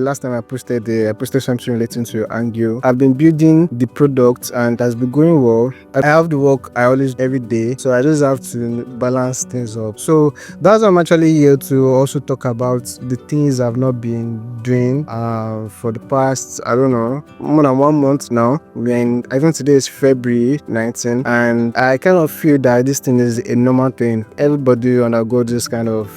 last time I posted something relating to Angio. I've been building the product and it has been going well. I have the work I always do every day, so I just have to balance things up. So that's why I'm actually here to also talk about the things I've not been doing for the past, I don't know, more than 1 month now. I think today is February 19th, and I kind of feel that this thing is a normal thing. Everybody undergo this kind of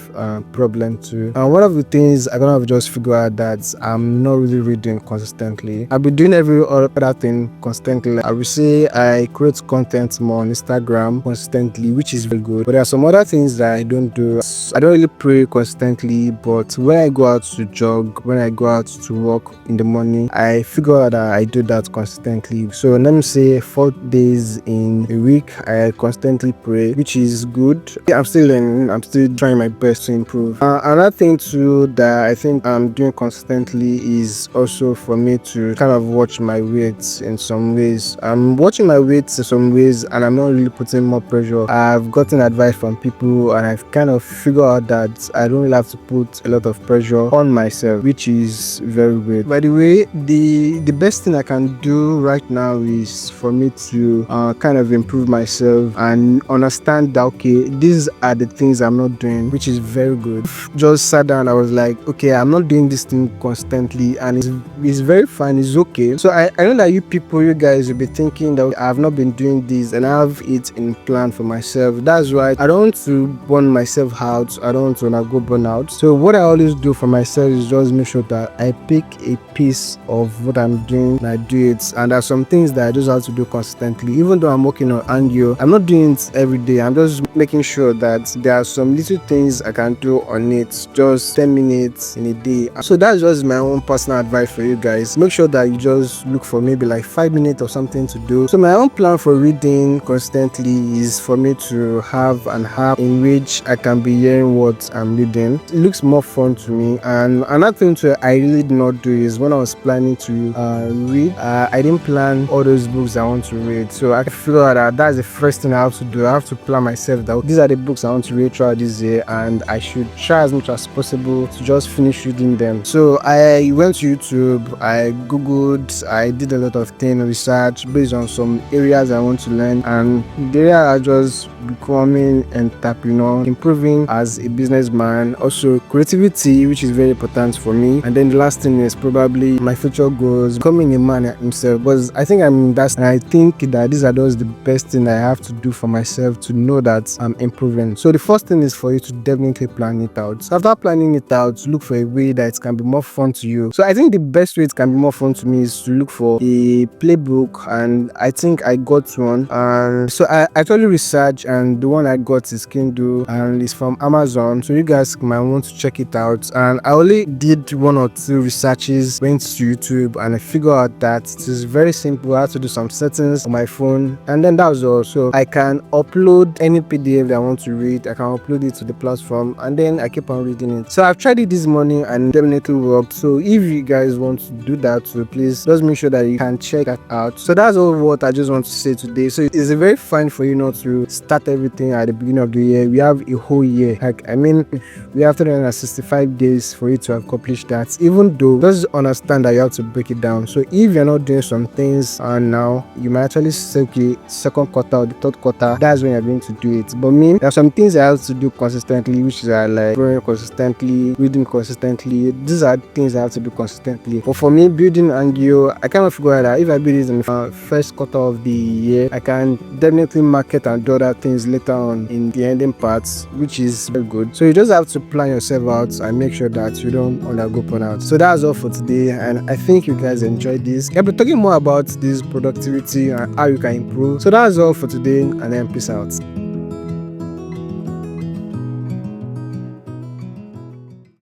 problem too. And one of the things I kind of just figure out that I'm not really reading consistently. I've been doing every other thing consistently. I would say I create content more on Instagram consistently, which is very good. But there are some other things that I don't do. I don't really pray consistently, but when I go out to jog, when I go out to walk in the morning, I figure out that I do that consistently. So let me say 4 days in a week, I constantly pray, which is good. I'm still learning. I'm still trying my best to improve. Another thing too that I think I'm doing consistently is also for me to kind of watch my weight in some ways. I'm watching my weight in some ways and I'm not really putting more pressure. I've gotten advice from people and I've kind of figured out that I don't really have to put a lot of pressure on myself, which is very good. By the way, the best thing I can do right now is for me to kind of improve myself and understand that okay, these are the things I'm not doing, which is very good. Just sat down, I was like, okay, I'm not doing this thing constantly and it's very fine, it's okay. So I know that you guys will be thinking that I've not been doing this and I have it in plan for myself. That's right, I don't want to burn myself out. I don't want to go burn out. So what I always do for myself is just make sure that I pick a piece of what I'm doing and I do it. And there's some things that I just have to do consistently. Even though I'm working on Angio, I'm not doing it every day. I'm just making sure that there are some little things I can do on it, just 10 minutes in a day. So that's just my own personal advice for you guys. Make sure that you just look for maybe like 5 minutes or something to do. So my own plan for reading constantly is for me to have an app in which I can be hearing what I'm reading. It looks more fun to me. And another thing I really did not do is when I was planning to read, I didn't plan all those books I want to read. So I figured out that that's the first thing I have to do. I have to plan myself that these are the books I want to read throughout this year and I should try as much as possible to just finish reading them. So I went to YouTube, I googled, I did a lot of research based on some areas I want to learn, and the area are just becoming entrepreneur, improving as a businessman, also creativity, which is very important for me, and then the last thing is probably my future goals, becoming a man himself. Because I think I'm that, and I think that these are just the best thing I have to do for myself to know that I'm improving. So the first thing is for you to definitely plan it out. So after planning it out, look for a way that it can be more fun to you. So I think the best way it can be more fun to me is to look for a playbook, and I think I got one. And so I actually researched, and the one I got is Kindle and it's from Amazon. So you guys might want to check it out. And I only did 1 or 2 researches, went to YouTube, and I figured out that it is very simple. I have to do some settings on my phone, and then that was all. So I can upload any PDF that I want to read. I can upload it to the platform, and then I keep on reading it. So I've tried it this morning and it definitely worked. So if you guys want to do that, so please just make sure that you can check that out. So that's all what I just want to say today. So it's very fine for you not to start everything at the beginning of the year. We have a whole year. We have 365 days for you to accomplish that. Even though, just understand that you have to break it down. So if you're not doing some things now, you might actually say, okay, 2nd quarter or the 3rd quarter, that's when you're going to do it. But me, there are some things I have to do consistently, which are like growing consistently, reading consistently. These are things I have to do consistently. But for me, building Angio, I kind of figure out that if I build it in the 1st quarter of the year, I can definitely market and do other things later on in the ending parts, which is very good. So you just have to plan yourself out and make sure that you don't undergo burnout. So that's all for today, and I think you guys enjoyed this. I'll be talking more about this productivity and how you can improve. So that's all for today, and then peace out.